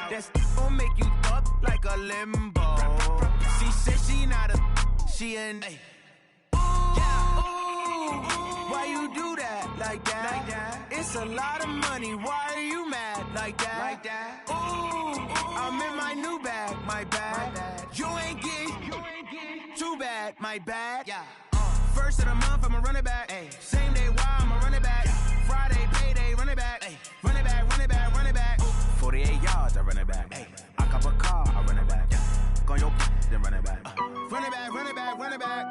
That's gon' make you up like a limbo. She said she not a, she an. Why you do that like that? It's a lot of money. Why are you mad like that? Ooh, I'm in my new bag, my bad. You ain't getting too bad, my bad. Yeah. First of the month, I'ma run it back. Ay. Same day, why I'ma run it back. Friday, payday, run it back. Ay. Run it back, run it back, run it back. 48 yards, I run it back. Ay. I cop a car, I run it back. Go on your then run it back. Run it back, run it back, run it back.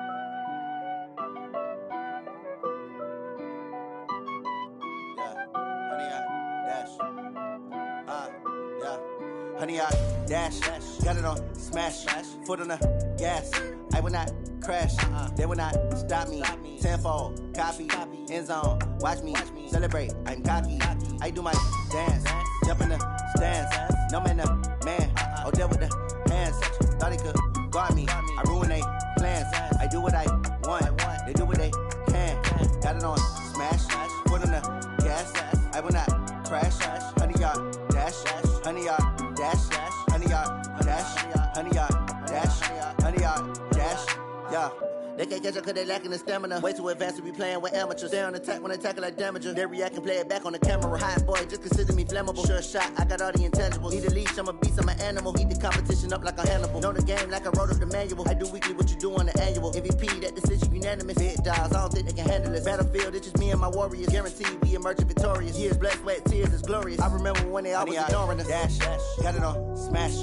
Honey, I dash, got it on smash, foot on the gas. I will not crash, they will not stop me. Tenfold, copy, end zone, watch me celebrate. I'm cocky, I do my dance, jump in the stands. No man, man, oh there with the hands. Thought he could guard me, I ruin they plans. I do what I want, they do what they can. Got it on smash, foot on the gas. I will not crash, honey, y'all dash, honey, y'all dash, honey, y'all dash, honey, y'all dash, honey, y'all dash, yeah. They can't catch up cause they lacking the stamina. Way too advanced to be playing with amateurs. They on attack when they tackle like damager. They react and play it back on the camera. Hot boy, just consider me flammable. Sure shot, I got all the intangibles. Need a leash, I'm a beast, I'm an animal. Eat the competition up like a Hannibal. Know the game like I wrote up the manual. I do weekly what you do on the annual. MVP, that decision unanimous. Big dogs, I don't think they can handle this. Battlefield, it's just me and my warriors. Guaranteed we emerge victorious. Years, blood, sweat, tears, it's glorious. I remember when they always ignoring us. Dash, got it on smash,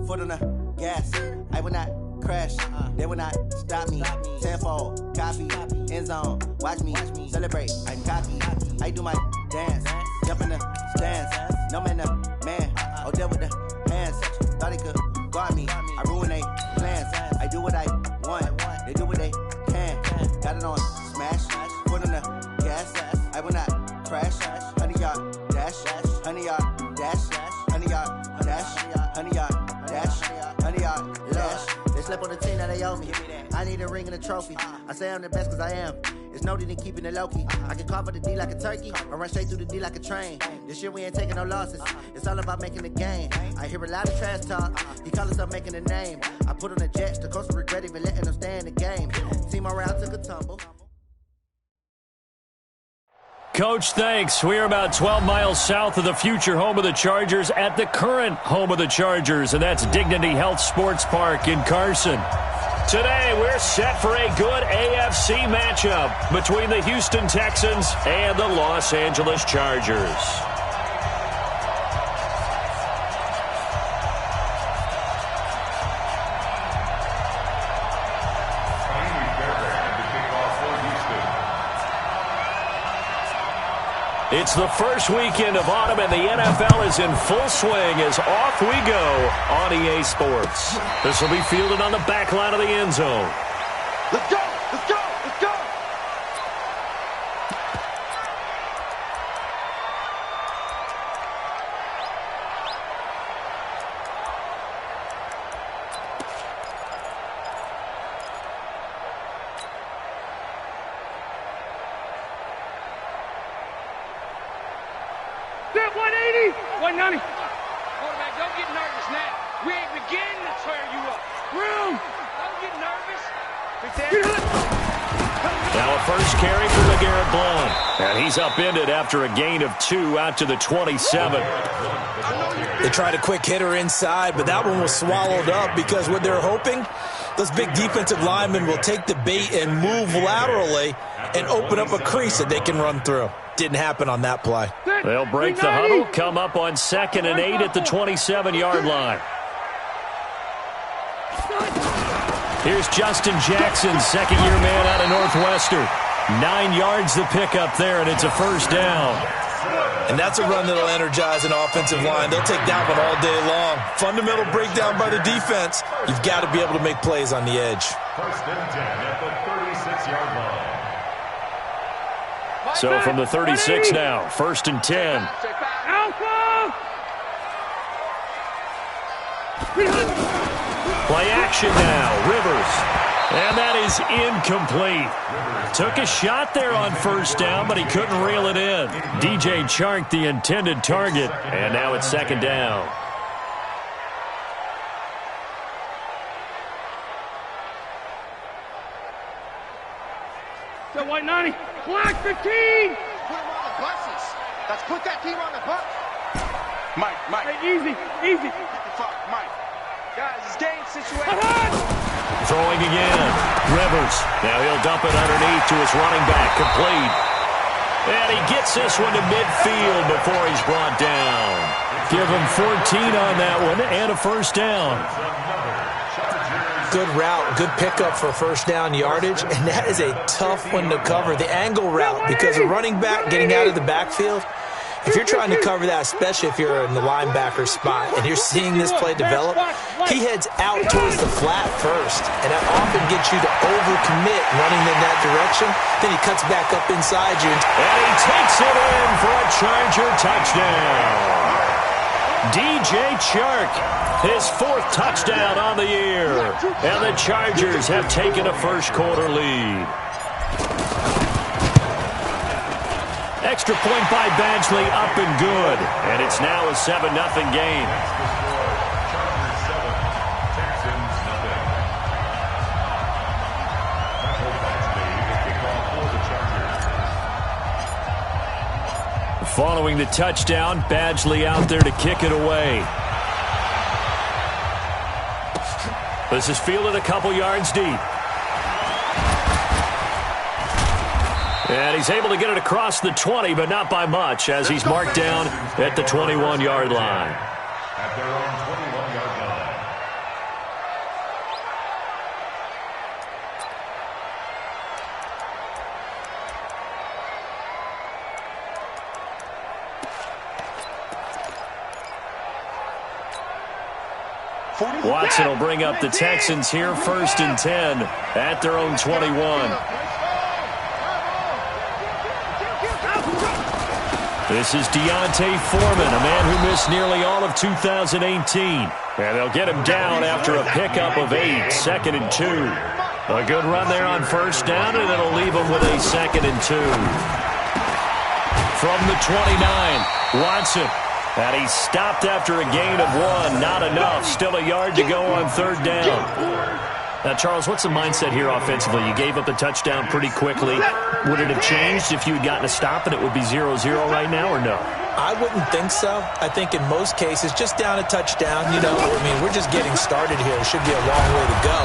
foot on the gas. I will not crash, they will not stop me. Tenfold, copy, end zone, watch me celebrate. I'm cocky, I do my dance, jump in the stands. No man, man, oh there with the hands. Thought he could guard me, I ruin they plans. I do what I want, they do what they can. Got it on smash, foot on the gas. I will not crash, honey y'all dash, honey y'all dash, honey y'all dash, honey y'all dash, honey y'all dash. They slept on the team that they owe me. I need a ring and a trophy. I say I'm the best cause I am. It's no need in keeping it low-key. I can carve up the D like a turkey or run straight through the D like a train. This year we ain't taking no losses. It's all about making the game. I hear a lot of trash talk. He call himself making a name. I put on the Jets. The coach will regret even letting them stay in the game. Team morale took a tumble. Coach, thanks. We're about 12 miles south of the future home of the Chargers at the current home of the Chargers, and that's Dignity Health Sports Park in Carson. Today, we're set for a good AFC matchup between the Houston Texans and the Los Angeles Chargers. It's the first weekend of autumn, and the NFL is in full swing as off we go on EA Sports. This will be fielded on the back line of the end zone. Let's go! Let's go! Let's go! Step 180, 190. Quarterback, don't get nervous now. We ain't beginning to tear you up. Room. Don't get nervous. Now a first carry for LeGarrette Blount. And he's upended after a gain of 2 out to the 27. They tried a quick hitter inside, but that one was swallowed up because what they're hoping, those big defensive linemen will take the bait and move laterally and open up a crease that they can run through. Didn't happen on that play. They'll break the huddle, come up on 2nd and 8 at the 27-yard line. Here's Justin Jackson, second-year man out of Northwestern. 9 yards the pickup there, and it's a first down. And that's a run that'll energize an offensive line. They'll take that one all day long. Fundamental breakdown by the defense. You've got to be able to make plays on the edge. First and 10 at the 36-yard line. So from the 36 now, 1st and 10. Play action now, Rivers. And that is incomplete. Took a shot there on first down, but he couldn't reel it in. DJ Chark, the intended target, and now it's 2nd down. White 90. Black 15. Put him on the buses. Let's put that team on the bus. Mike. Hey, easy. Get the fuck, Mike. Guys, it's game situation. Throwing again. Rivers. Now he'll dump it underneath to his running back. Complete. And he gets this one to midfield before he's brought down. Give him 14 on that one and a first down. Good route, good pickup for first down yardage, and that is a tough one to cover. The angle route, because a running back getting out of the backfield, if you're trying to cover that, especially if you're in the linebacker spot and you're seeing this play develop, he heads out towards the flat first, and that often gets you to overcommit running in that direction. Then he cuts back up inside you. And he takes it in for a Charger touchdown. DJ Chark, his 4th touchdown on the year. And the Chargers have taken a first-quarter lead. Extra point by Badgley, up and good. And it's now a 7-0 game. Chargers 7, Texans nothing. Michael Badgley, the kickoff for the Chargers. Following the touchdown, Badgley out there to kick it away. This is fielded a couple yards deep. And he's able to get it across the 20, but not by much, as he's marked down at the 21-yard line. At their own 21-yard line. Watson will bring up the Texans here, 1st and 10 at their own 21. This is Deontay Foreman, a man who missed nearly all of 2018. And they'll get him down after a pickup of 8, 2nd and 2. A good run there on first down, and it'll leave him with a 2nd and 2. From the 29, Watson. And he stopped after a gain of 1. Not enough. Still a yard to go on 3rd down. Now, Charles, what's the mindset here offensively? You gave up the touchdown pretty quickly. Would it have changed if you had gotten a stop and it would be 0-0 right now, or no? I wouldn't think so. I think in most cases, just down a touchdown, we're just getting started here. It should be a long way to go.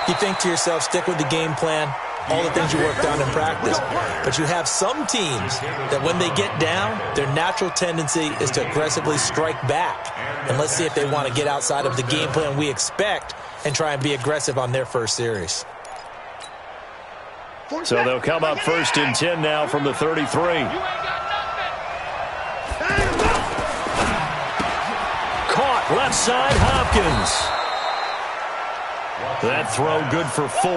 You think to yourself, stick with the game plan, all the things you worked on in practice. But you have some teams that when they get down, their natural tendency is to aggressively strike back. And let's see if they want to get outside of the game plan we expect and try and be aggressive on their first series. So they'll come up 1st and 10 now from the 33. Caught left side, Hopkins. That throw good for 4.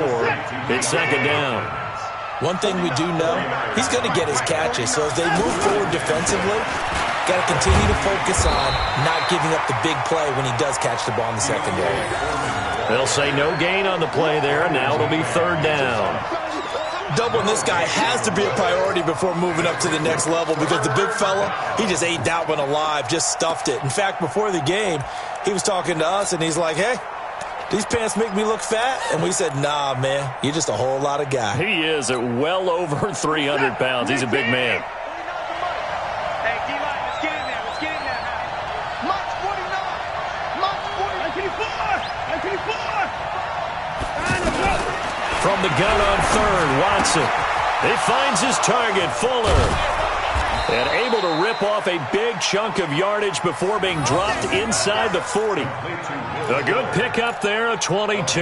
It's 2nd down. One thing we do know, he's going to get his catches. So as they move forward defensively, got to continue to focus on not giving up the big play when he does catch the ball in the secondary. They'll say no gain on the play there, and now it'll be 3rd down. Doubling this guy has to be a priority before moving up to the next level, because the big fella, he just ate that one alive, just stuffed it. In fact, before the game, he was talking to us, and he's like, hey, these pants make me look fat? And we said, nah, man, you're just a whole lot of guy. He is at well over 300 pounds. He's a big man. Hey, D-line, let's get in there. Let's get in there now. March 49. March 49. From the gun on 3rd, Watson. He finds his target, Fuller. And able to rip off a big chunk of yardage before being dropped inside the 40. A good pickup there, a 22.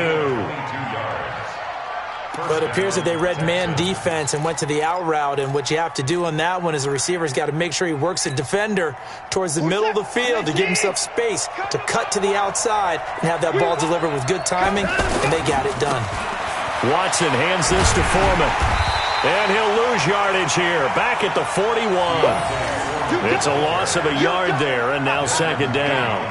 But it appears that they read man defense and went to the out route, and what you have to do on that one is the receiver's got to make sure he works the defender towards the middle of the field to give himself space to cut to the outside and have that ball delivered with good timing, and they got it done. Watson hands this to Foreman. And he'll lose yardage here, back at the 41. It's a loss of a yard there, and now 2nd down.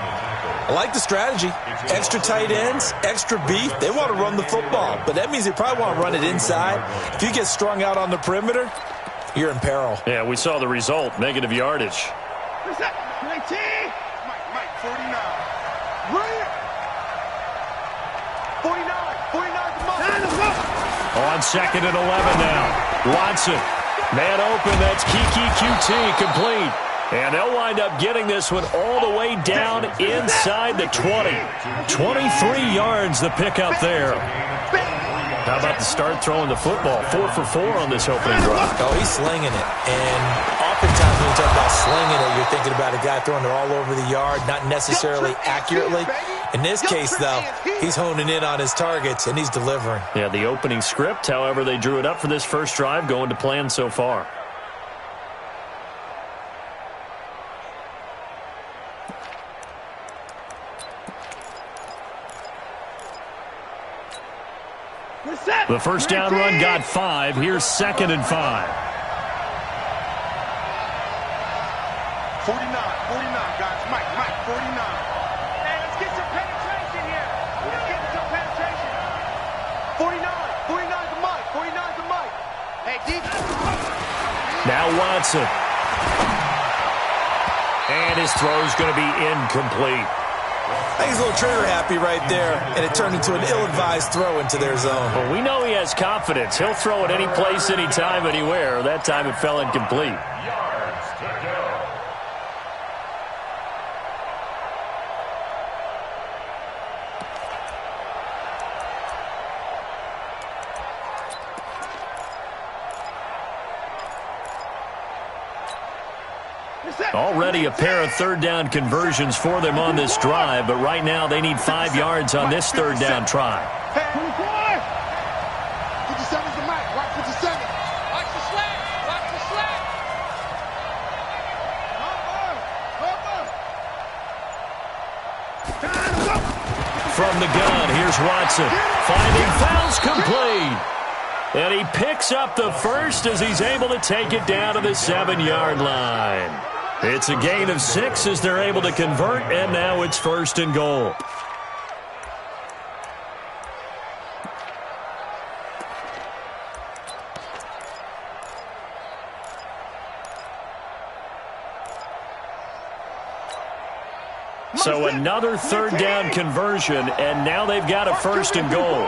I like the strategy. Extra tight ends, extra beef. They want to run the football, but that means they probably want to run it inside. If you get strung out on the perimeter, you're in peril. Yeah, we saw the result, negative yardage. What's that? 19. Mike, 49. Right. 49 to Mike. On 2nd and 11 now. Watson, man open, that's Kiki QT, complete. And they'll wind up getting this one all the way down inside the 20. 23 yards the pickup there. How about the start throwing the football? 4 for 4 on this opening drive. Oh, he's slinging it. And oftentimes when you talk about slinging it, you're thinking about a guy throwing it all over the yard, not necessarily accurately. In this case, though, he's honing in on his targets, and he's delivering. Yeah, the opening script, however, they drew it up for this first drive, going to plan so far. The first down run got 5. Here's 2nd and 5. 49, guys. Mike, 49. Hey, let's get some penetration here. Let's get some penetration. 49 to Mike. 49 to Mike. Hey, deep. Now Watson. And his throw's going to be incomplete. I think he's a little trigger happy right there, and it turned into an ill-advised throw into their zone. Well, we know he has confidence. He'll throw it any place, anytime, anywhere. That time it fell incomplete. Yards to go. Already a pair of third down conversions for them on this drive, but right now they need 5 yards on this third down try. 57's the Mike. Watch 57. Watch the slant. Watch the slant. From the gun, here's Watson. Finding fouls complete. And he picks up the first as he's able to take it down to the 7-yard line. It's a gain of 6 as they're able to convert, and now it's 1st and goal. So another third down conversion, and now they've got a 1st and goal.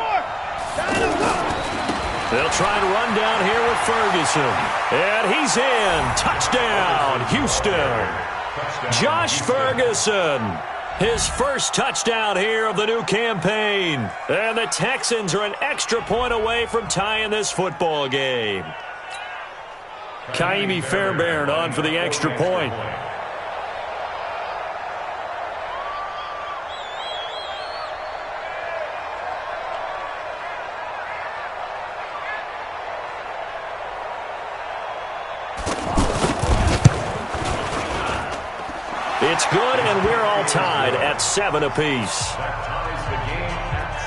They'll try to run down here with Ferguson. And he's in. Touchdown, Houston. Josh Ferguson. His first touchdown here of the new campaign. And the Texans are an extra point away from tying this football game. Kaimi Fairbairn on for the extra point. It's good, and we're all tied at 7 apiece. That ties the game at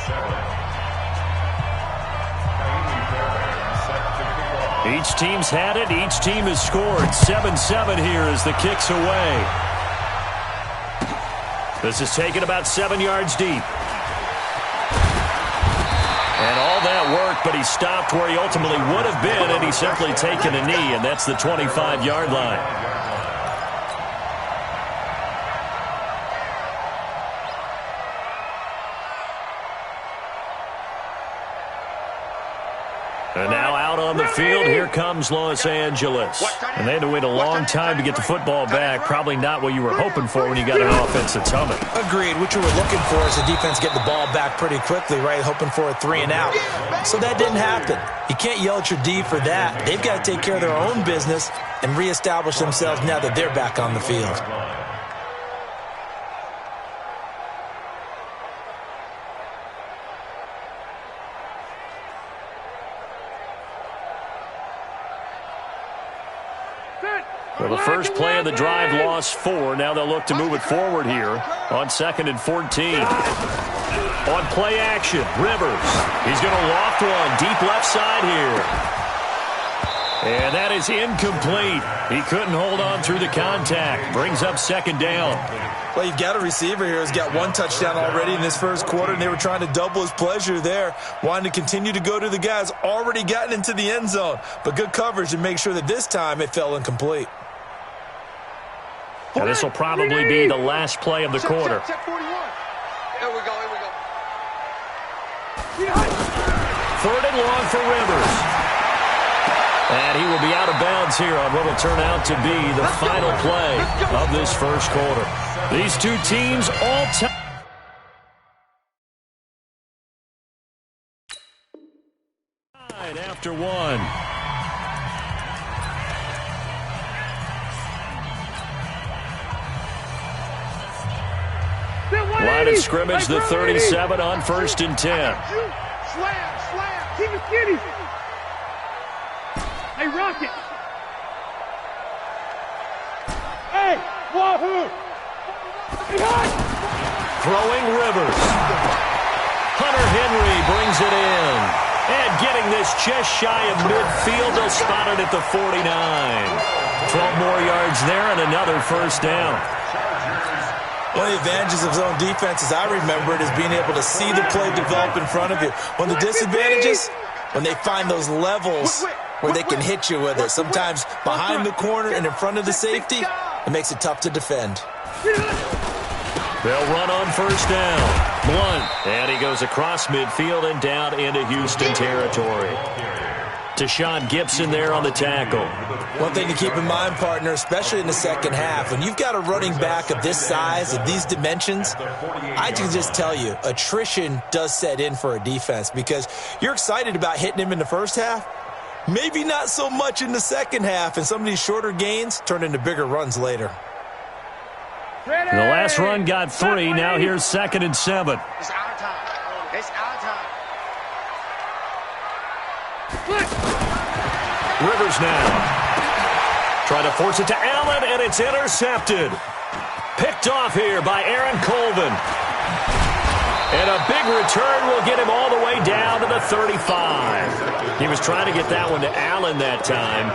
7. Each team's had it. Each team has scored. 7-7 here as the kick's away. This is taken about 7 yards deep. And all that work, but he stopped where he ultimately would have been, and he's simply taken a knee, and that's the 25-yard line. And now out on the field, here comes Los Angeles. And they had to wait a long time to get the football back. Probably not what you were hoping for when you got an offense that's humming. Agreed. What you were looking for is the defense get the ball back pretty quickly, right? Hoping for a 3 and out. So that didn't happen. You can't yell at your D for that. They've got to take care of their own business and reestablish themselves now that they're back on the field. Well, the first play of the drive lost 4. Now they'll look to move it forward here on 2nd and 14. On play action, Rivers. He's going to loft one deep left side here. And that is incomplete. He couldn't hold on through the contact. Brings up 2nd down. Well, you've got a receiver here who's got 1 touchdown already in this first quarter, and they were trying to double his pleasure there, wanting to continue to go to the guys already gotten into the end zone. But good coverage to make sure that this time it fell incomplete. Now, this will probably be the last play of the quarter. Check 41. Here we go. 3rd and long for Rivers. And he will be out of bounds here on what will turn out to be the final play of this first quarter. These two teams all time. After one. Line of scrimmage, the 37 on 1st and 10. Slam. Keep it skinny. Hey, Rocket. Hey, Wahoo. Throwing Rivers. Hunter Henry brings it in. And getting this just shy of midfield, they'll spot it at the 49. 12 more yards there and another first down. One of the advantages of zone defense, as I remember it, is being able to see the play develop in front of you. One of the disadvantages, when they find those levels where they can hit you with it. Sometimes behind the corner and in front of the safety, it makes it tough to defend. They'll run on first down. Blunt. And he goes across midfield and down into Houston territory. Tashawn Gibson there on the tackle. One thing to keep in mind, partner, especially in the second half, when you've got a running back of this size, of these dimensions, I can just tell you, attrition does set in for a defense because you're excited about hitting him in the first half. Maybe not so much in the second half, and some of these shorter gains turn into bigger runs later. The last run got 3. Now here's 2nd and 7. It's our time. It's our time. Rivers now. Trying to force it to Allen, and it's intercepted. Picked off here by Aaron Colvin. And a big return will get him all the way down to the 35. He was trying to get that one to Allen that time.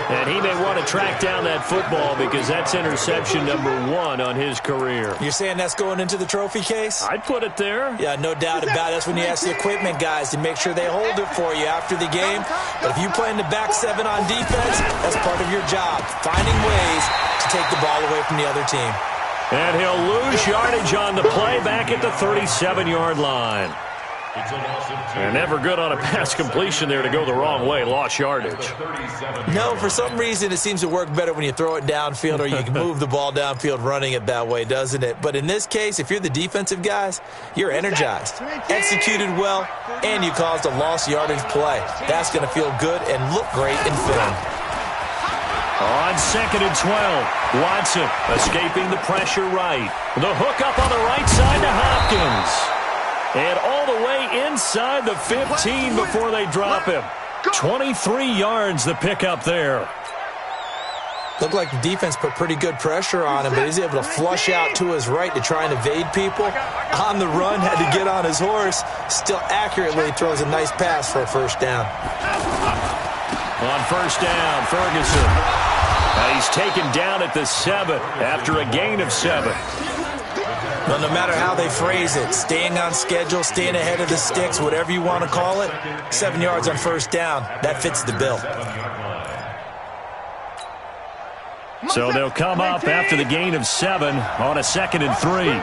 And he may want to track down that football because that's interception number 1 on his career. You're saying that's going into the trophy case? I'd put it there. Yeah, no doubt about it. That's when you ask the equipment guys to make sure they hold it for you after the game. But if you play in the back 7 on defense, that's part of your job, finding ways to take the ball away from the other team. And he'll lose yardage on the play back at the 37-yard line. And never good on a pass completion there to go the wrong way. Lost yardage. No, for some reason it seems to work better when you throw it downfield or you can move the ball downfield running it that way, doesn't it? But in this case, if you're the defensive guys, you're energized, executed well, and you caused a lost yardage play. That's going to feel good and look great in film. On 2nd and 12, Watson escaping the pressure right. The hook up on the right side to Hopkins. And all the way inside the 15 before they drop him. 23 yards the pickup there. Looked like the defense put pretty good pressure on him, but he's able to flush out to his right to try and evade people. On the run, had to get on his horse. Still accurately throws a nice pass for a first down. On first down, Ferguson. He's taken down at the 7 after a gain of 7. Well, no matter how they phrase it, staying on schedule, staying ahead of the sticks, whatever you want to call it, 7 yards on first down, that fits the bill. So they'll come up after the gain of 7 on a 2nd and 3.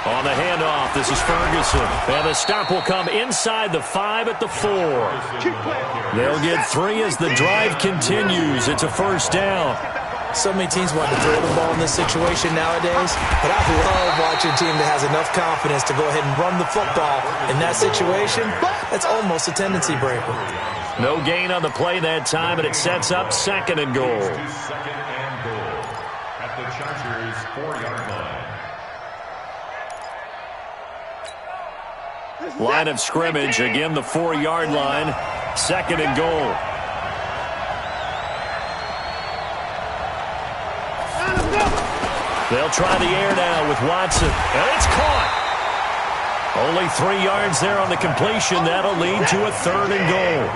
On the handoff, this is Ferguson. And the stop will come inside the 5 at the 4. They'll get 3 as the drive continues. It's a first down. So many teams want to throw the ball in this situation nowadays, but I love watching a team that has enough confidence to go ahead and run the football in that situation. That's almost a tendency breaker. No gain on the play that time, and it sets up 2nd and goal. 2nd and goal at the Chargers' 4-yard line. Line of scrimmage, again the 4-yard line, 2nd and goal. They'll try the air now with Watson, and it's caught. Only 3 yards there on the completion. That'll lead to a 3rd and goal.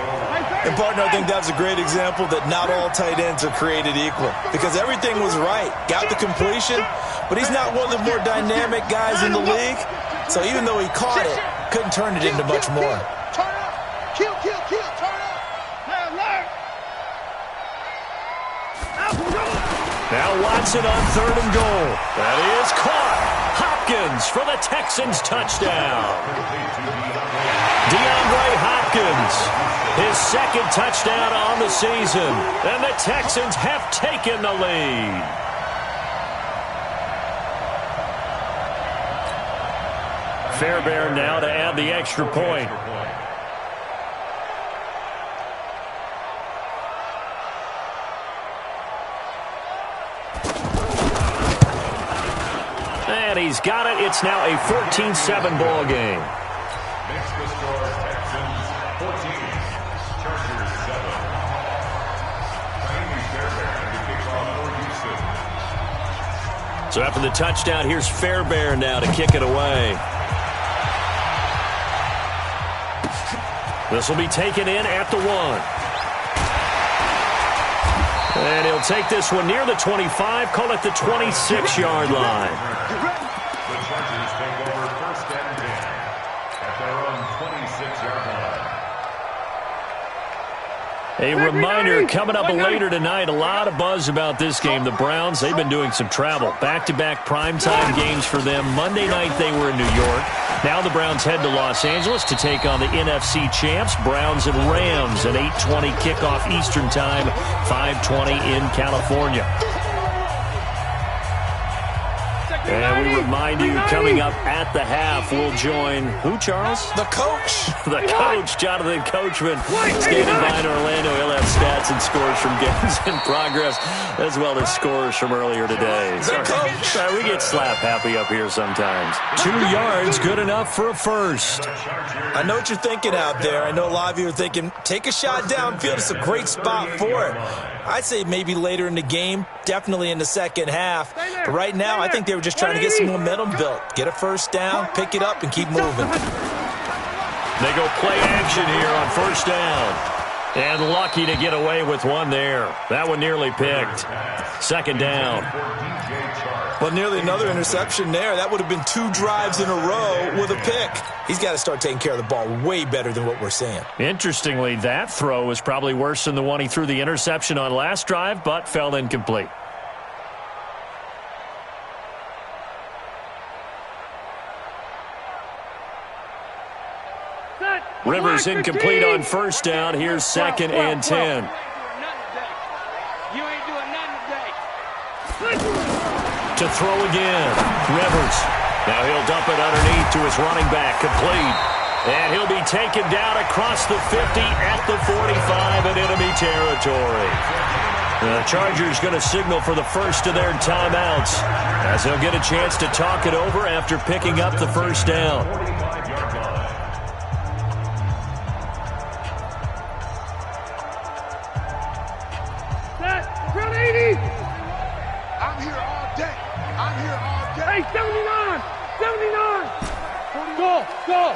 And, partner, I think that's a great example that not all tight ends are created equal because everything was right. Got the completion, but he's not one of the more dynamic guys in the league. So even though he caught it, couldn't turn it into much more. Turn up. Kill, turn up. Play alert. Now Watson on 3rd and goal. That is caught. Hopkins for the Texans touchdown. DeAndre Hopkins, his 2nd touchdown on the season. And the Texans have taken the lead. Fairbairn now to add the extra point. And he's got it. It's now a 14-7 ball game. Makes the score Texans 14, Chargers 7. Fairbairn to kick off for Houston. So after the touchdown, here's Fairbairn now to kick it away. This will be taken in at the 1. And he'll take this one near the 25, call it the 26-yard line. The Chargers take over 1st and 10 at their own 26-yard line. A reminder, coming up later tonight, a lot of buzz about this game. The Browns, they've been doing some travel. Back-to-back primetime games for them. Monday night they were in New York. Now the Browns head to Los Angeles to take on the NFC champs, Browns and Rams, an 8:20 kickoff Eastern time, 5:20 in California. And we remind you, coming up at the half, we'll join who, Charles? The coach. The coach, Jonathan Coachman, standing by in Orlando. He'll have stats and scores from games in progress, as well as scores from earlier today. The coach. Sorry, we get slap happy up here sometimes. 2 yards, good enough for a first. I know what you're thinking out there. I know a lot of you are thinking, take a shot downfield. It's a great spot for it. I'd say maybe later in the game, definitely in the second half. But right now, I think they were just trying to get some momentum built. Get a first down, pick it up, and keep moving. They go play action here on 1st down. And lucky to get away with one there. That one nearly picked. 2nd down. Well, nearly another interception there. That would have been 2 drives in a row with a pick. He's got to start taking care of the ball way better than what we're seeing. Interestingly, that throw was probably worse than the one he threw the interception on last drive, but fell incomplete. Rivers incomplete on 1st down. Here's 2nd and 10. You ain't doing nothing today. To throw again. Rivers. Now he'll dump it underneath to his running back. Complete. And he'll be taken down across the 50 at the 45 in enemy territory. The Chargers going to signal for the first of their timeouts, as they'll get a chance to talk it over after picking up the 1st down. I'm here all day. I'm here all day. Hey, 79! 79! Go! Go!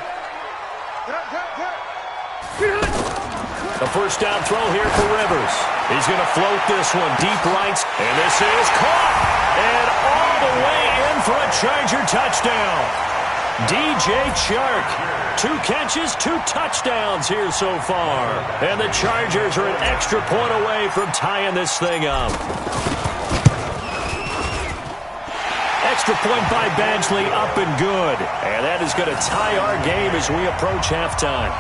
The 1st down throw here for Rivers. He's going to float this one deep right. And this is caught. And all the way in for a Charger touchdown. DJ Chark. 2 catches, 2 touchdowns here so far. And the Chargers are an extra point away from tying this thing up. Extra point by Badgley, up and good. And that is going to tie our game as we approach halftime.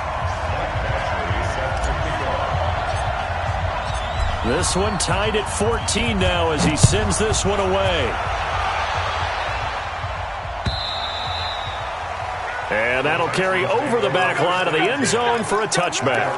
This one tied at 14 now as he sends this one away. And that'll carry over the back line of the end zone for a touchback.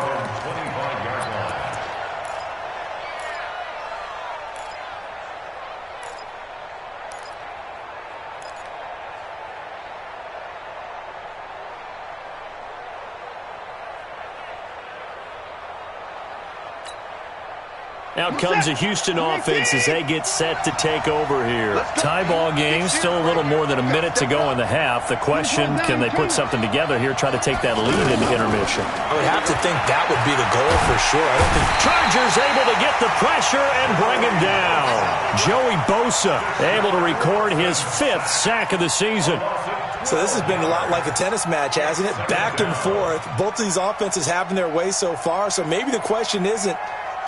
Out comes a Houston offense as they get set to take over here. Tie ball game, still a little more than a minute to go in the half. The question, can they put something together here, try to take that lead into intermission? I would have to think that would be the goal for sure. I don't think Chargers able to get the pressure and bring him down. Joey Bosa able to record his 5th sack of the season. so. This has been a lot like a tennis match, hasn't it? Back and forth. Both of these offenses having their way so far. So maybe the question isn't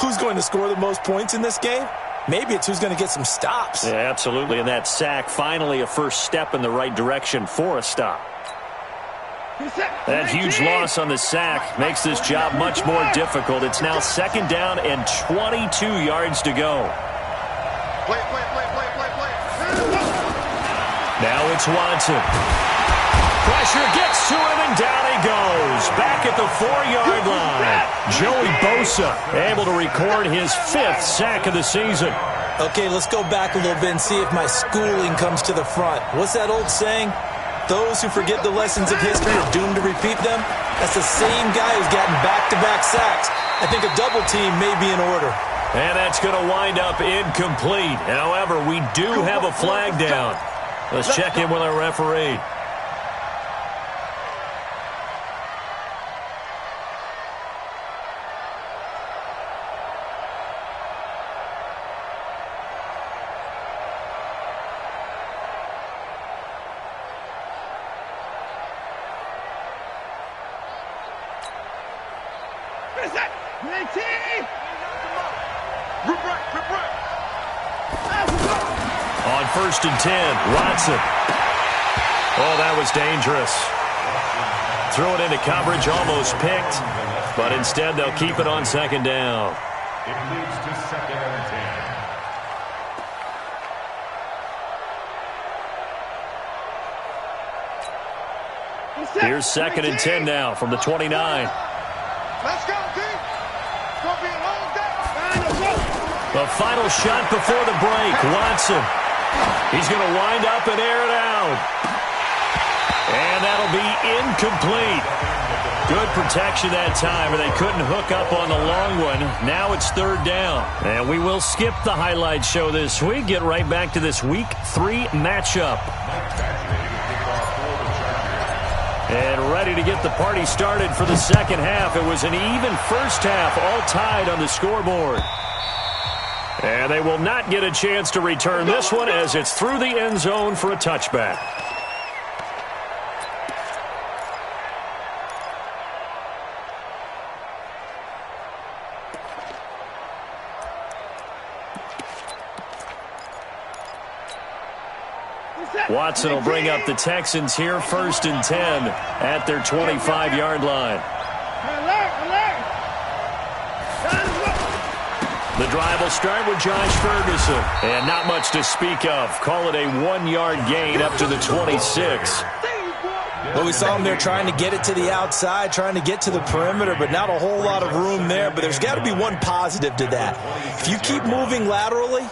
who's going to score the most points in this game. Maybe it's who's going to get some stops. Yeah, absolutely. And that sack, finally a first step in the right direction for a stop. That huge loss on the sack makes this job much more difficult. It's now 2nd down and 22 yards to go. Play. Now it's Watson. Pressure gets to him, and down he goes. Back at the 4-yard line. Joey Bosa able to record his 5th sack of the season. Okay, let's go back a little bit and see if my schooling comes to the front. What's that old saying? Those who forget the lessons of history are doomed to repeat them. That's the same guy who's gotten back-to-back sacks. I think a double team may be in order. And that's going to wind up incomplete. However, we do have a flag down. Let's check in with our referee. On 1st and 10, Watson. Oh, that was dangerous. Threw it into coverage, almost picked, but instead they'll keep it on 2nd down. It leads to 2nd and 10. Here's 2nd and 10 now from the 29. Let's go, D. It's going to be a long day. The final shot before the break, Watson. He's going to wind up and air it out. And that'll be incomplete. Good protection that time, but they couldn't hook up on the long one. Now it's 3rd down. And we will skip the highlight show this week. Get right back to this Week 3 matchup. And ready to get the party started for the 2nd half. It was an even first half, all tied on the scoreboard. And they will not get a chance to return this one as it's through the end zone for a touchback. Watson will bring up the Texans here, 1st and 10 at their 25-yard line. The drive will start with Josh Ferguson. And not much to speak of. Call it a 1-yard gain up to the 26. Well, we saw him there trying to get it to the outside, trying to get to the perimeter, but not a whole lot of room there. But there's got to be one positive to that. If you keep moving laterally,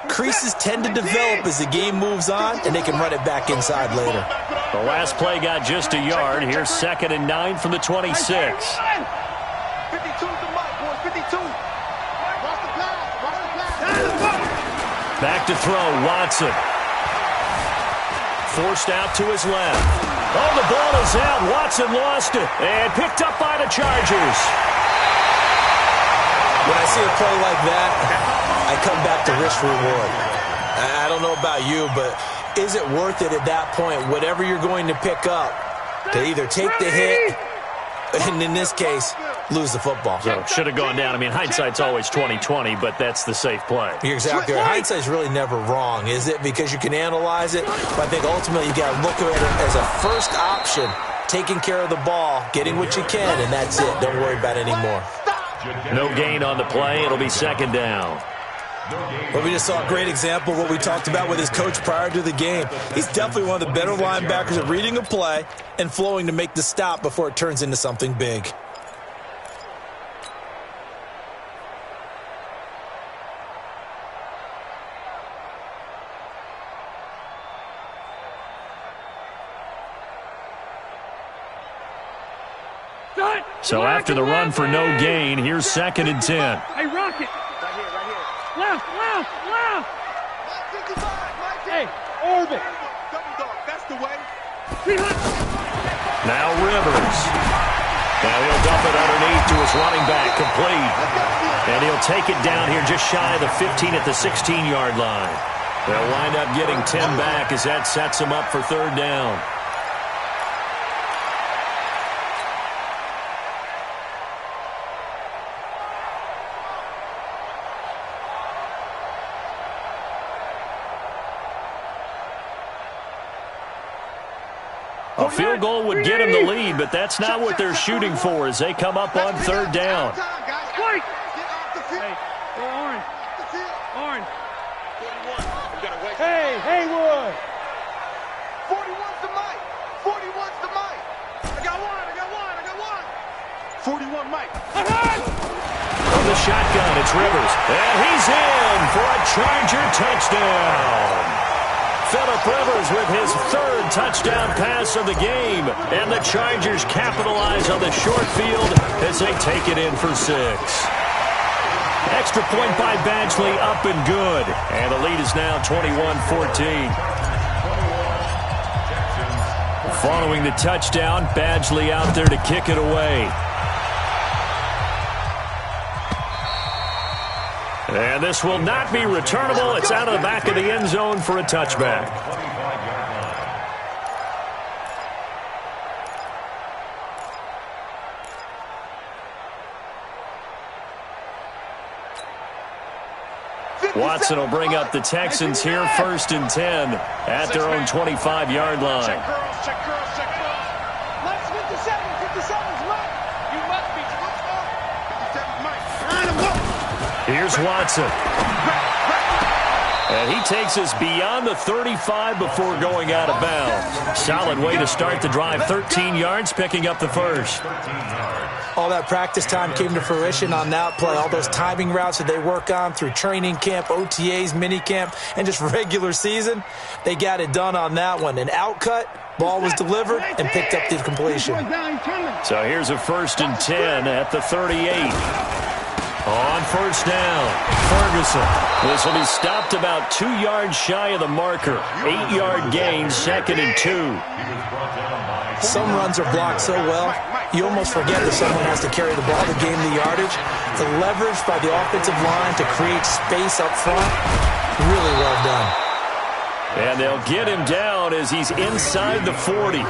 creases tend to develop as the game moves on, and they can run it back inside later. The last play got just a yard. Here's 2nd and 9 from the 26. 52 to the mic, boys. 52. Back to throw, Watson. Forced out to his left. Oh, the ball is out. Watson lost it and picked up by the Chargers. When I see a play like that, I come back to risk reward. I don't know about you, but is it worth it at that point, whatever you're going to pick up, to either take the hit, and in this case, lose the football? So should have gone down. I mean, hindsight's always 20/20, but that's the safe play. You're exactly right. Hindsight's really never wrong, is it? Because you can analyze it, but I think ultimately you got to look at it as a first option, taking care of the ball, getting what you can, and that's it. Don't worry about it anymore. No gain on the play. It'll be 2nd down. Well, we just saw a great example of what we talked about with his coach prior to the game. He's definitely one of the better linebackers at reading a play and flowing to make the stop before it turns into something big. So after the run for no gain, here's 2nd and 10. Hey, Rocket. Right here. Left. Hey, orbit. Double dog. That's the way. Now Rivers. Now he'll dump it underneath to his running back, complete. And he'll take it down here just shy of the 15 at the 16-yard line. They'll wind up getting 10 back as that sets them up for 3rd down. A field goal would get them the lead, but that's not what they're shooting for as they come up on third down. Hey, go Orange. Orange. Hey, Haywood. 41's the Mike. 41's the Mike. I got one. 41 Mike. From the shotgun, it's Rivers. And he's in for a Charger touchdown. Phillip Rivers with his third touchdown pass of the game. And the Chargers capitalize on the short field as they take it in for 6. Extra point by Badgley, up and good. And the lead is now 21-14. Following the touchdown, Badgley out there to kick it away. And this will not be returnable. It's out of the back of the end zone for a touchback. Watson will bring up the Texans here, 1st and 10 at their own 25-yard line. Check girls. Let's 57's Mike. You must be 57's Mike. Here's Watson. And he takes us beyond the 35 before going out of bounds. Solid way to start the drive. 13 yards, picking up the first. All that practice time came to fruition on that play. All those timing routes that they work on through training camp, OTAs, minicamp, and just regular season, they got it done on that one. An outcut, ball was delivered, and picked up the completion. So here's a 1st and 10 at the 38. On 1st down, Ferguson. This will be stopped about 2 yards shy of the marker. 8-yard gain, 2nd and 2. Some runs are blocked so well, you almost forget that someone has to carry the ball to gain the yardage. The leverage by the offensive line to create space up front, really well done. And they'll get him down as he's inside the 40.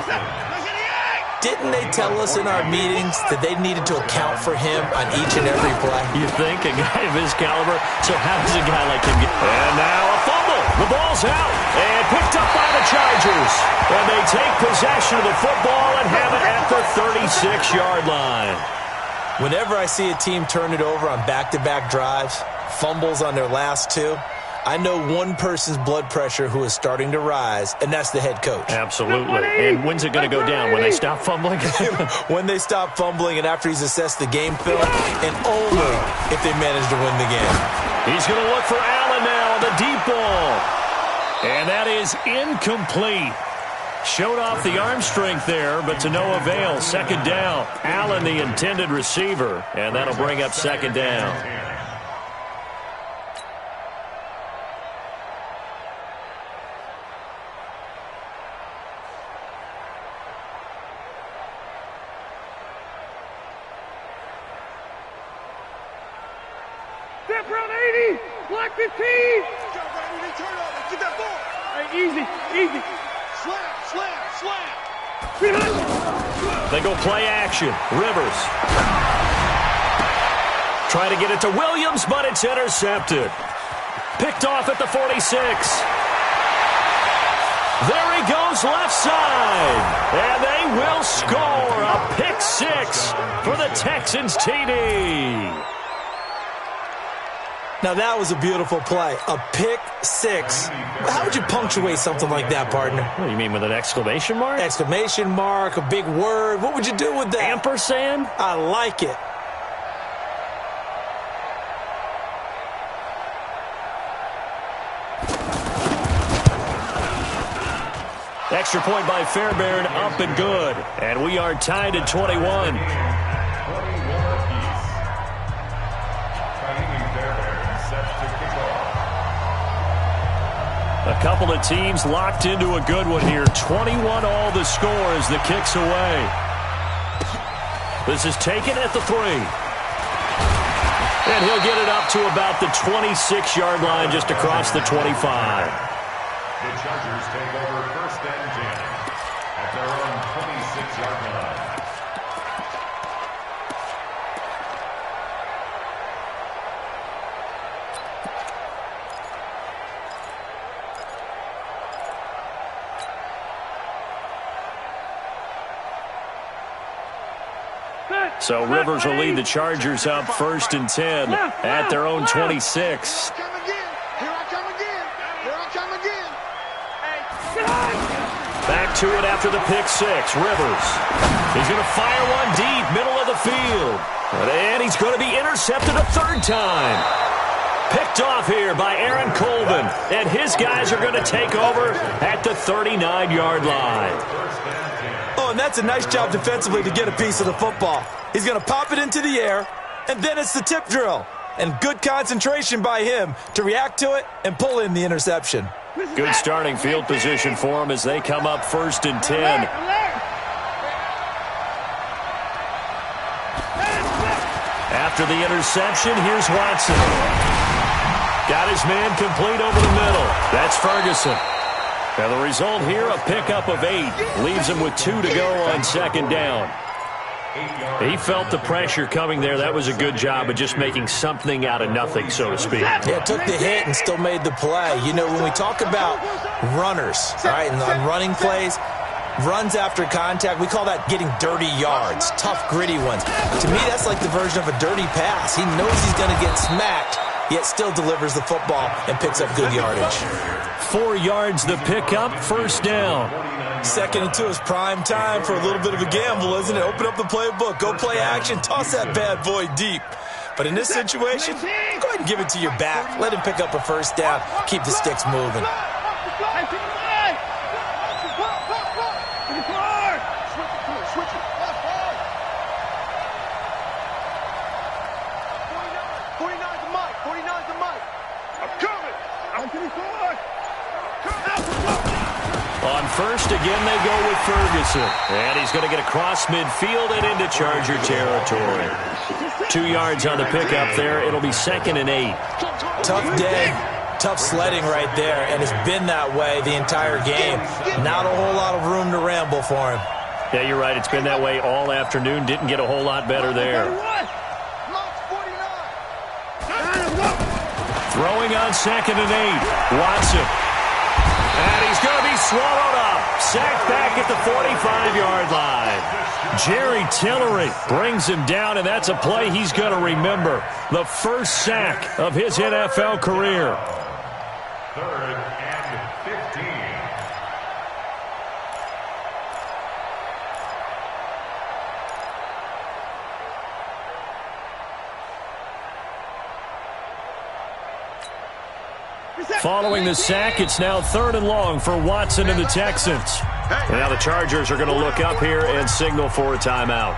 Didn't they tell us in our meetings that they needed to account for him on each and every play? You think? A guy of his caliber? So how does a guy like him get... And now a fumble. The ball's out. And picked up by the Chargers. And they take possession of the football and have it at the 36-yard line. Whenever I see a team turn it over on back-to-back drives, fumbles on their last 2, I know one person's blood pressure who is starting to rise, and that's the head coach. Absolutely. And when's it going to go down? When they stop fumbling? When they stop fumbling and after he's assessed the game film, and only if they manage to win the game. He's going to look for Allen now on the deep ball. And that is incomplete. Showed off the arm strength there, but to no avail. 2nd down. Allen, the intended receiver, and that'll bring up 2nd down. Step around 80. Block 15. Get that ball. Hey, easy. Slam. They go play action. Rivers. Try to get it to Williams, but it's intercepted. Picked off at the 46. There he goes left side. And they will score a pick 6 for the Texans TD. Now, that was a beautiful play. A pick 6. How would you punctuate something like that, partner? What do you mean, with an exclamation mark? Exclamation mark, a big word. What would you do with that? Ampersand? I like it. Extra point by Fairbairn, up and good. And we are tied at 21. A couple of teams locked into a good one here. 21 all the score as the kick's away. This is taken at the 3. And he'll get it up to about the 26-yard line just across the 25. The Chargers take over 1st and 10 at their own 26-yard line. So Rivers will lead the Chargers up 1st and 10 at their own 26. Back to it after the pick six. Rivers. He's going to fire one deep, middle of the field. And he's going to be intercepted a third time. Picked off here by Aaron Colvin. And his guys are going to take over at the 39-yard line. Oh, and that's a nice job defensively to get a piece of the football. He's going to pop it into the air, and then it's the tip drill. And good concentration by him to react to it and pull in the interception. Good starting field position for him as they come up 1st and 10. After the interception, here's Watson. Got his man complete over the middle. That's Ferguson. Now the result here, a pickup of 8. Leaves him with 2 to go on 2nd down. He felt the pressure coming there. That was a good job of just making something out of nothing, so to speak. Yeah, took the hit and still made the play. You know, when we talk about runners, all right, and on running plays, runs after contact, we call that getting dirty yards, tough, gritty ones. To me, that's like the version of a dirty pass. He knows he's going to get smacked, yet still delivers the football and picks up good yardage. 4 yards the pickup, 1st down. 2nd and 2 is prime time for a little bit of a gamble, isn't it? Open up the playbook, go play action, toss that bad boy deep. But in this situation, go ahead and give it to your back. Let him pick up a 1st down, keep the sticks moving. On 1st, again, they go with Ferguson. And he's going to get across midfield and into Charger territory. 2 yards on the pickup there. It'll be 2nd and 8. Tough day, tough sledding right there, and it's been that way the entire game. Not a whole lot of room to ramble for him. Yeah, you're right. It's been that way all afternoon. Didn't get a whole lot better there. Throwing on 2nd and 8. Watson. And he's going to be swallowed up. Sacked back at the 45-yard line. Jerry Tillery brings him down, and that's a play he's going to remember. The first sack of his NFL career. 3rd and 15. Following the sack, it's now 3rd and long for Watson and the Texans. Now the Chargers are going to look up here and signal for a timeout.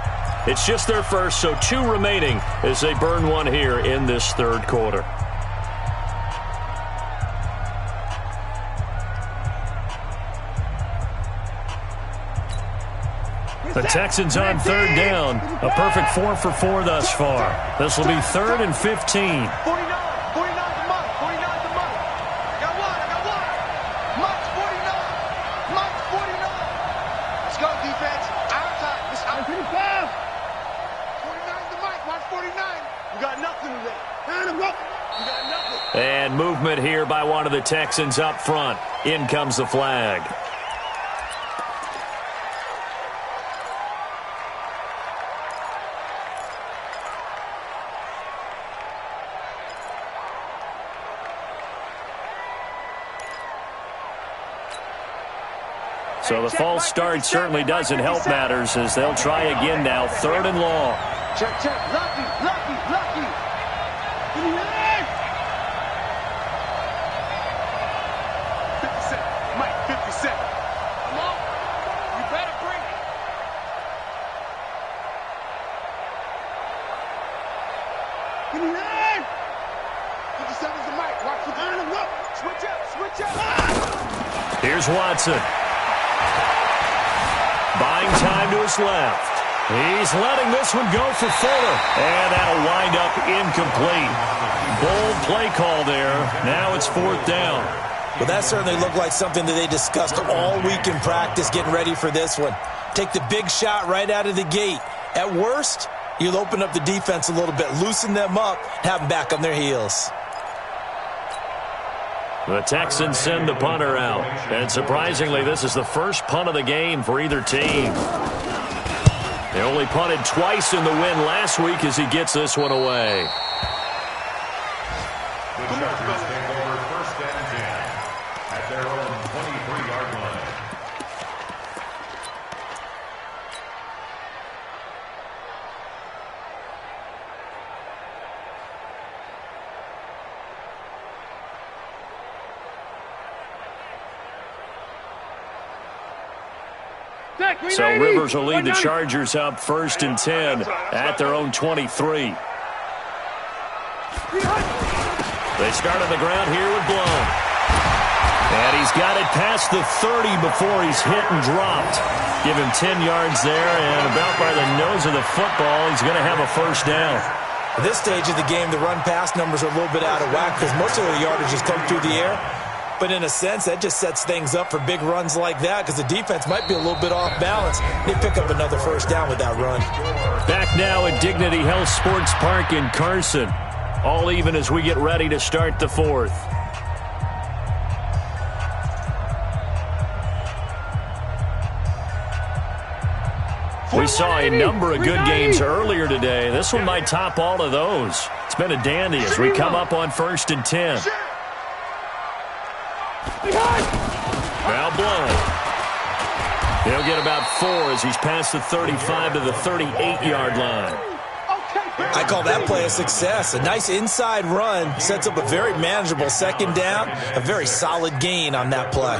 It's just their first, so 2 remaining as they burn one here in this 3rd quarter. The Texans on 3rd down. A perfect 4 for 4 thus far. This will be 3rd and 15. And movement here by one of the Texans up front. In comes the flag. So the false start certainly doesn't help matters as they'll try again now. 3rd and long. Check, check. Lucky. 50 Cent. Come on. You better bring it. Give me that. 57's the mic. Watch the gun. Switch up. Here's Watson. Buying time to his left. He's letting this one go for Fuller. And that'll wind up incomplete. Bold play call there. Now it's 4th down. Well, that certainly looked like something that they discussed all week in practice, getting ready for this one. Take the big shot right out of the gate. At worst, you'll open up the defense a little bit, loosen them up, have them back on their heels. The Texans send the punter out. And surprisingly, this is the first punt of the game for either team. They only punted twice in the win last week as he gets this one away. The Chargers take over 1st and 10 at their own 23-yard line. So Rivers will lead the Chargers up 1st and 10 at their own 23. They start on the ground here with Blown. And he's got it past the 30 before he's hit and dropped. Give him 10 yards there, and about by the nose of the football, he's going to have a 1st down. At this stage of the game, the run-pass numbers are a little bit out of whack because most of the yardage has come through the air. But in a sense, that just sets things up for big runs like that because the defense might be a little bit off balance. They pick up another 1st down with that run. Back now at Dignity Health Sports Park in Carson. All even as we get ready to start the 4th. We saw a number of good games earlier today. This one might top all of those. It's been a dandy as we come up on 1st and 10. Now Blown. He'll get about 4 as he's past the 35 to the 38-yard line. I call that play a success. A nice inside run sets up a very manageable 2nd down, a very solid gain on that play.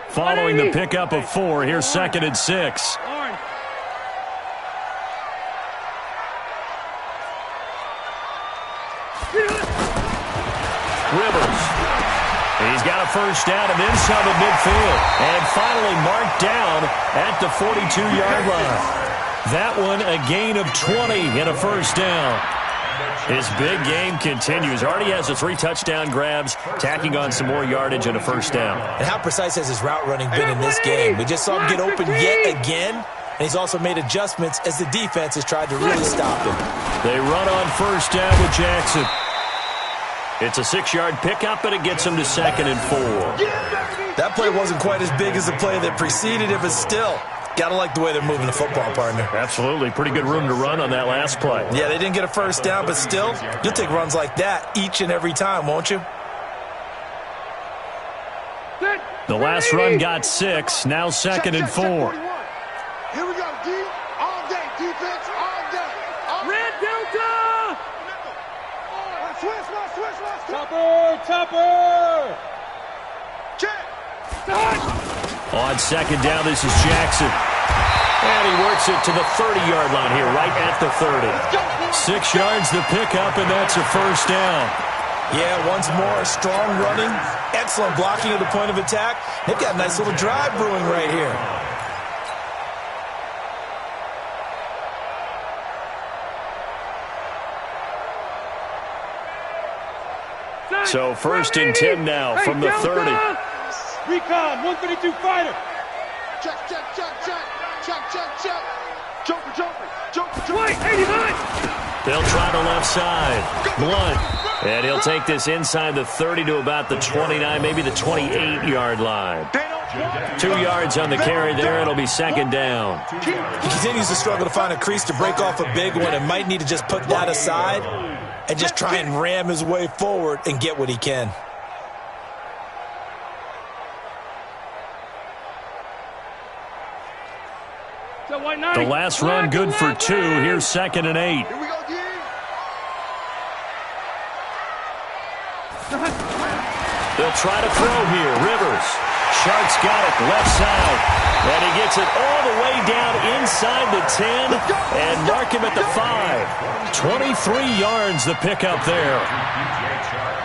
Following the pickup of 4, here's 2nd and 6. Rivers. He's got a 1st down and then some at midfield. And finally marked down at the 42-yard line. That one a gain of 20 and a 1st down. His big game continues. Already has the 3 touchdown grabs, tacking on some more yardage and a 1st down. And how precise has his route running been in this game? We just saw him get open yet again, and he's also made adjustments as the defense has tried to really stop him. They run on 1st down with Jackson. It's a 6-yard pickup, but it gets him to 2nd and 4. That play wasn't quite as big as the play that preceded it, but still, gotta like the way they're moving the football, partner. Absolutely. Pretty good room to run on that last play. Yeah, they didn't get a 1st down, but still, you'll take runs like that each and every time, won't you? The last run got 6, now 2nd and 4. Here we go, D. All day, defense, all day. Red Delta! Switch. Topper! Check! On 2nd down, this is Jackson. And he works it to the 30-yard line here, right at the 30. 6 yards the pickup, and that's a 1st down. Yeah, once more, strong running, excellent blocking at the point of attack. They've got a nice little drive brewing right here. So 1st and 10 now from the 30. Recon, 132 fighter. Check. Joker. White, 89. They'll try the left side. Blunt. And he'll take this inside the 30 to about the 29, maybe the 28-yard line. 2 yards on the carry there. It'll be 2nd down. He continues to struggle to find a crease to break off a big one and might need to just put that aside and just try and ram his way forward and get what he can. The last run good for 2. Here's 2nd and 8. Here we go, D. They'll try to throw here. Rivers. Shark's got it left side. And he gets it all the way down inside the 10 and mark him at the 5. 23 yards the pickup there.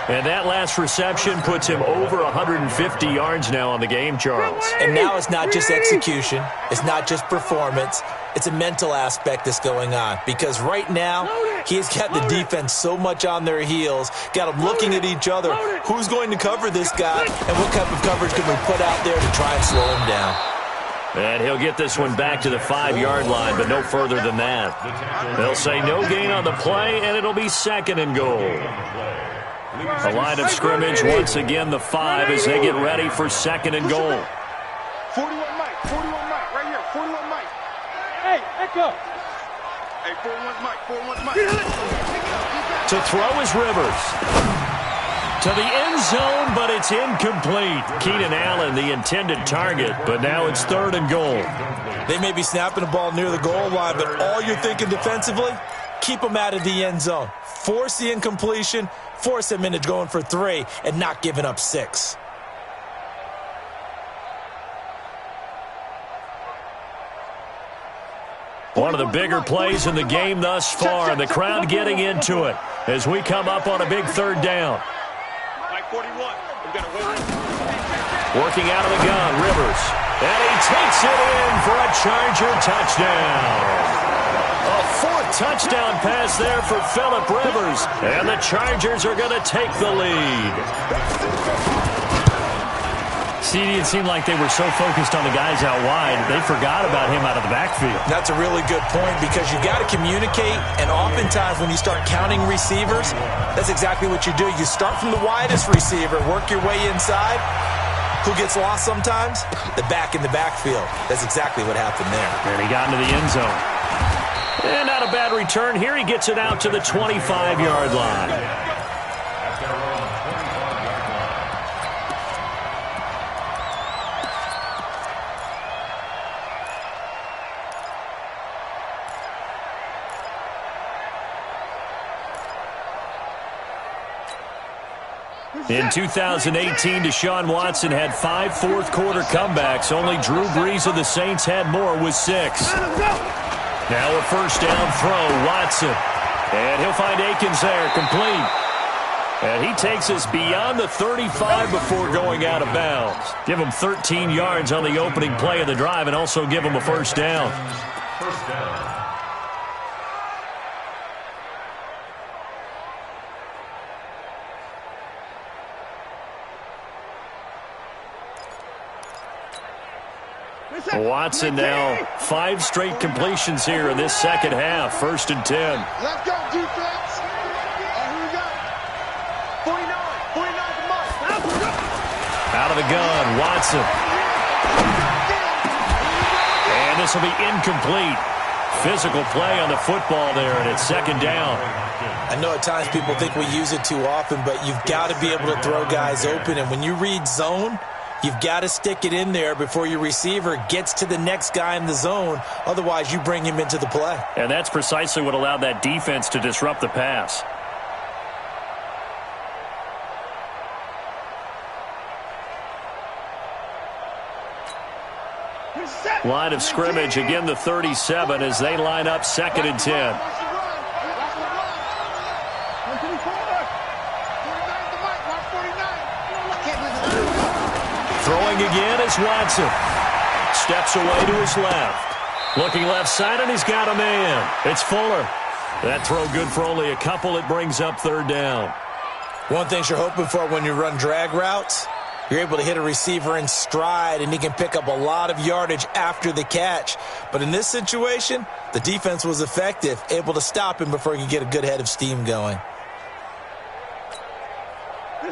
And that last reception puts him over 150 yards now on the game, Charles. And now it's not just execution. It's not just performance. It's a mental aspect that's going on. Because right now, he's got the defense so much on their heels, got them looking at each other. Who's going to cover this guy? And what type of coverage can we put out there to try and slow him down? And he'll get this one back to the 5-yard line, but no further than that. They'll say no gain on the play, and it'll be 2nd and goal. The line of scrimmage, once again, the 5 as they get ready for 2nd and goal. 41 Mike, right here, 41 Mike. Hey, Echo. Hey, 41's Mike, 41's Mike. To throw is Rivers. To the end zone, but it's incomplete. Keenan Allen, the intended target, but now it's 3rd and goal. They may be snapping the ball near the goal line, but all you're thinking defensively, keep them out of the end zone. Force the incompletion, force them into going for 3, and not giving up 6. One of the bigger plays in the game thus far, and the crowd getting into it as we come up on a big 3rd down. Mike 41, we got to win. Working out of the gun, Rivers. And he takes it in for a Charger touchdown. A 4th touchdown pass there for Phillip Rivers. And the Chargers are going to take the lead. CD, it seemed like they were so focused on the guys out wide, they forgot about him out of the backfield. That's a really good point because you got to communicate, and oftentimes when you start counting receivers, that's exactly what you do. You start from the widest receiver, work your way inside. Who gets lost sometimes? The back in the backfield. That's exactly what happened there. And he got into the end zone. And not a bad return here. He gets it out to the 25-yard line. In 2018, Deshaun Watson had 5 fourth-quarter comebacks. Only Drew Brees of the Saints had more with 6. Now a 1st down throw, Watson. And he'll find Akins there, complete. And he takes us beyond the 35 before going out of bounds. Give him 13 yards on the opening play of the drive and also give him a 1st down. First down. Watson now 5 straight completions here in this 2nd half. 1st and 10. Let's go, defense. Here we go. 49 to Mike. Out of the gun, Watson. And this will be incomplete. Physical play on the football there, and it's 2nd down. I know at times people think we use it too often, but you've got to be able to throw guys open. And when you read zone, you've got to stick it in there before your receiver gets to the next guy in the zone. Otherwise, you bring him into the play. And that's precisely what allowed that defense to disrupt the pass. Line of scrimmage, again the 37 as they line up 2nd and 10. Throwing again is Watson. Steps away to his left. Looking left side, and he's got a man. It's Fuller. That throw good for only a couple. It brings up 3rd down. One thing you're hoping for when you run drag routes, you're able to hit a receiver in stride, and he can pick up a lot of yardage after the catch. But in this situation, the defense was effective, able to stop him before he could get a good head of steam going.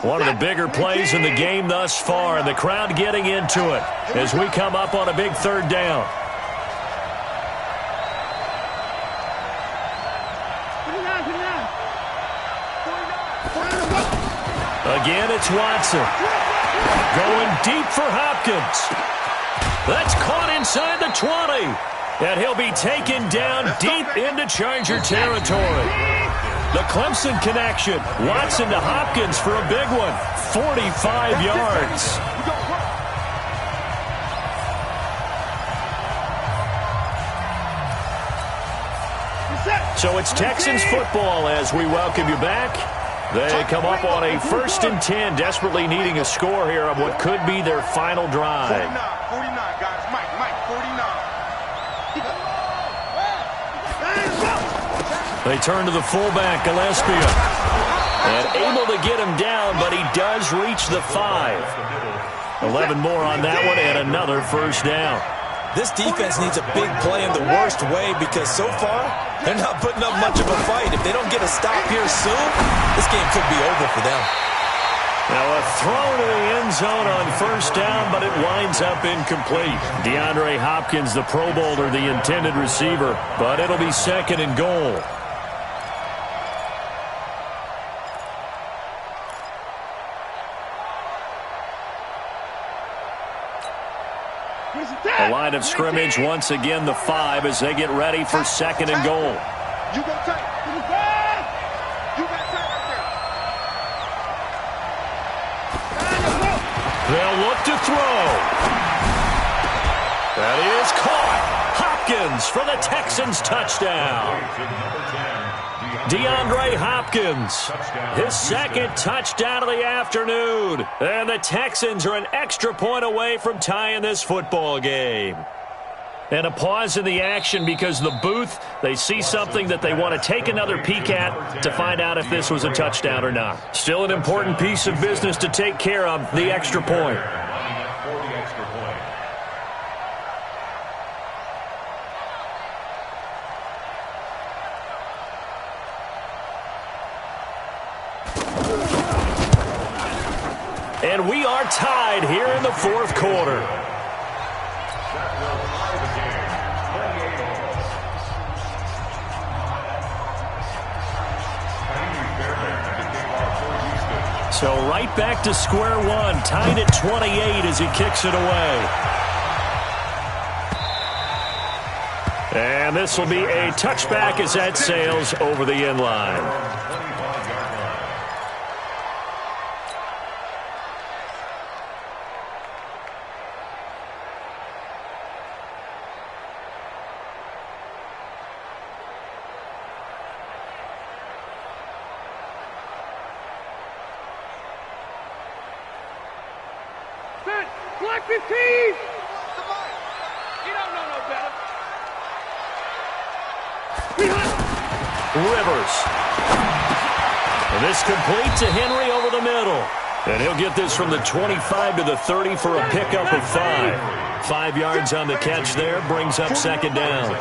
One of the bigger plays in the game thus far, and the crowd getting into it as we come up on a big 3rd down. Again, it's Watson. Going deep for Hopkins. That's caught inside the 20. And he'll be taken down deep into Charger territory. The Clemson connection. Watson to Hopkins for a big one. 45 yards. So it's Texans football as we welcome you back. They come up on a 1st and 10, desperately needing a score here on what could be their final drive. 49, guys. Mike, 49. They turn to the fullback, Gillespie. And able to get him down, but he does reach the 5. 11 more on that one, and another 1st down. This defense needs a big play in the worst way because so far, they're not putting up much of a fight. If they don't get a stop here soon, this game could be over for them. Now a throw to the end zone on first down, but it winds up incomplete. DeAndre Hopkins, the Pro Bowler, the intended receiver, but it'll be second and goal. The line of scrimmage, once again, the 5 as they get ready for second and goal. You go take. You got time right there. They'll look to throw. That is caught. Hopkins for the Texans touchdown. DeAndre Hopkins, his second touchdown of the afternoon. And the Texans are an extra point away from tying this football game. And a pause in the action because the booth, they see something that they want to take another peek at to find out if this was a touchdown or not. Still an important piece of business to take care of, the extra point. And we are tied here in the fourth quarter. So right back to square one, tied at 28 as he kicks it away. And this will be a touchback as that sails over the end line. Black 15! You don't know no better. Rivers. And this complete to Henry over the middle. And he'll get this from the 25 to the 30 for a pickup of 5. 5 yards on the catch there, brings up second down.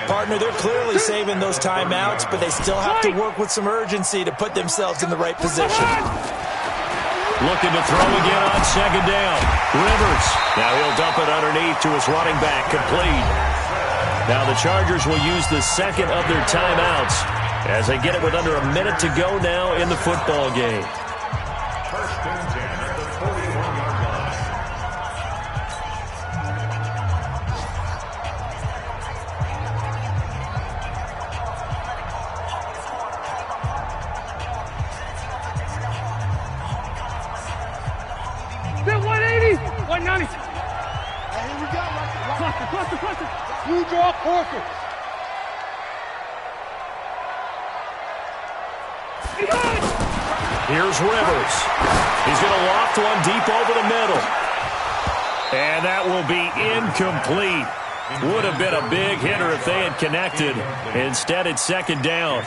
Partner, they're clearly saving those timeouts, but they still have to work with some urgency to put themselves in the right position. Looking to throw again on second down. Rivers. Now he'll dump it underneath to his running back. Complete. Now the Chargers will use the second of their timeouts as they get it with under a minute to go now in the football game. First and 10 at the 41-yard line. Then 180! 190! Hey, here we go. Cluster. You draw Corker. Here's Rivers. He's going to loft one deep over the middle. And that will be incomplete. Would have been a big hitter if they had connected. Instead, it's second down.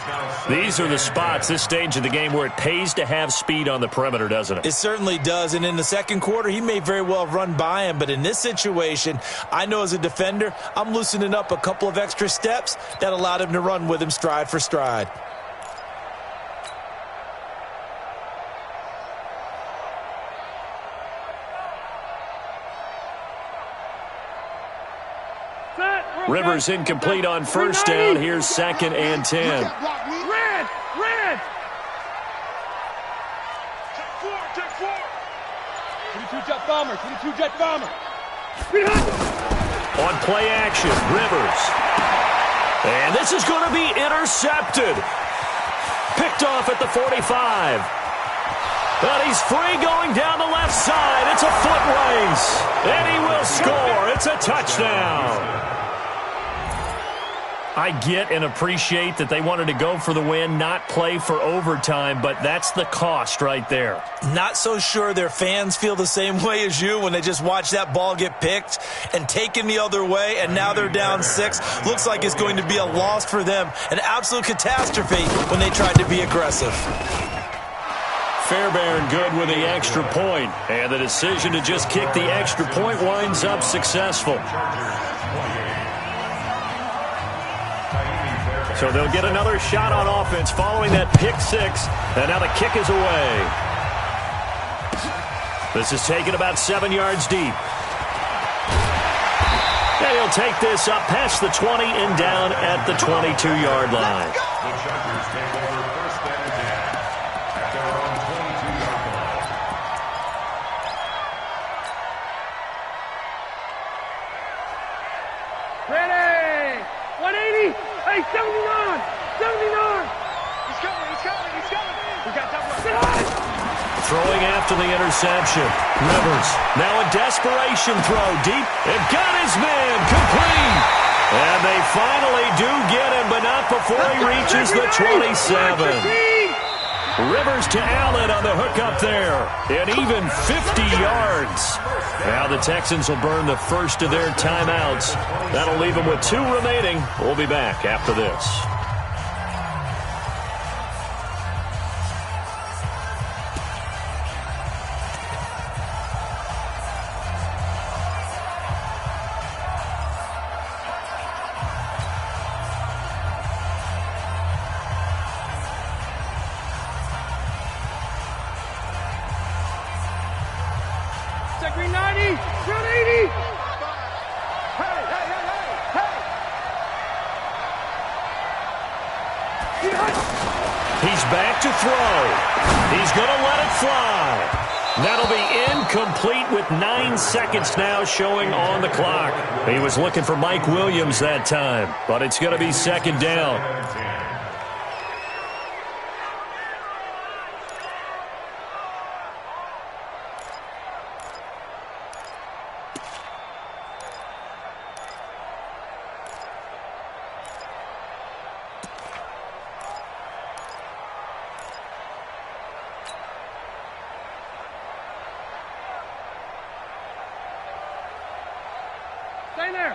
These are the spots, this stage of the game, where it pays to have speed on the perimeter, doesn't it? It certainly does. And in the second quarter, he may very well run by him. But in this situation, I know as a defender, I'm loosening up a couple of extra steps that allowed him to run with him stride for stride. Rivers incomplete on first down. Here's second and 10. Red! Check four. 22 jet bomber. On play action, Rivers. And this is going to be intercepted. Picked off at the 45. But he's free going down the left side. It's a foot race. And he will score. It's a touchdown. I get and appreciate that they wanted to go for the win, not play for overtime, but that's the cost right there. Not so sure their fans feel the same way as you when they just watch that ball get picked and taken the other way, and now they're down 6. Looks like it's going to be a loss for them, an absolute catastrophe when they tried to be aggressive. Fairbairn good with the extra point. And the decision to just kick the extra point winds up successful. So they'll get another shot on offense following that pick six. And now the kick is away. This is taken about 7 yards deep. And he'll take this up past the 20 and down at the 22-yard line. The Chargers take over first and 10 at their own 22-yard line. Ready! 180! Hey, 79! 79! He's coming! We got that one. Throwing after the interception. Rivers now a desperation throw deep and got his man complete. And they finally do get him, but not before he reaches the 27. Rivers to Allen on the hook up there. And even 50 yards. Now the Texans will burn the first of their timeouts. That'll leave them with 2 remaining. We'll be back after this. Green 90! Green 80! He's back to throw. He's going to let it fly. That'll be incomplete with 9 seconds now showing on the clock. He was looking for Mike Williams that time, but it's going to be second down.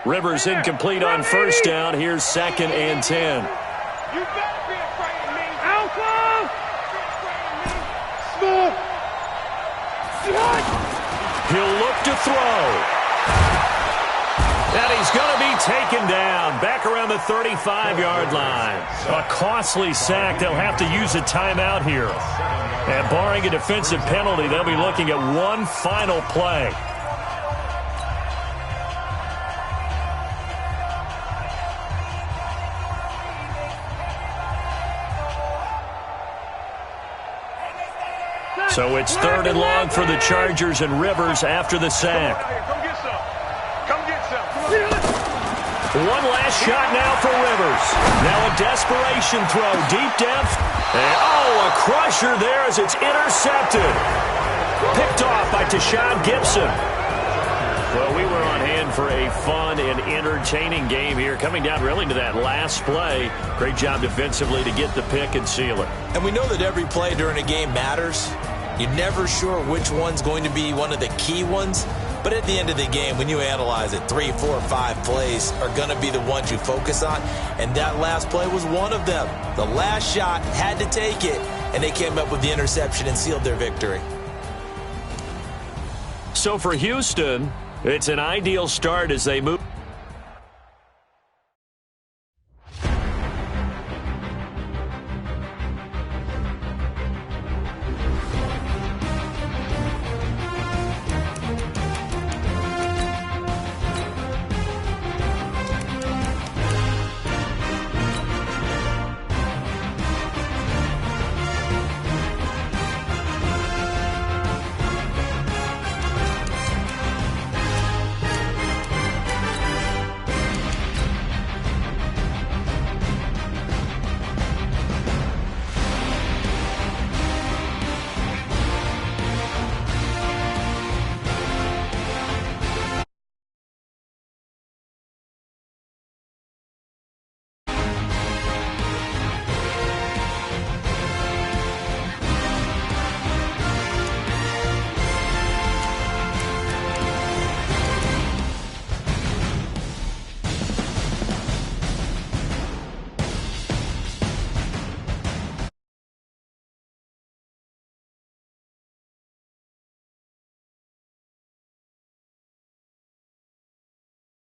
Rivers incomplete on first down. Here's second and 10. You better be afraid of me. Alpha! Small. He'll look to throw. And he's going to be taken down back around the 35-yard line. A costly sack. They'll have to use a timeout here. And barring a defensive penalty, they'll be looking at one final play. So it's third and long for the Chargers and Rivers after the sack. Come get some. One last shot now for Rivers. Now a desperation throw, deep depth. And a crusher there as it's intercepted. Picked off by Tashad Gibson. Well, we were on hand for a fun and entertaining game here. Coming down really to that last play. Great job defensively to get the pick and seal it. And we know that every play during a game matters. You're never sure which one's going to be one of the key ones. But at the end of the game, when you analyze it, 3, 4, 5 plays are going to be the ones you focus on. And that last play was one of them. The last shot had to take it, and they came up with the interception and sealed their victory. So for Houston, it's an ideal start as they move.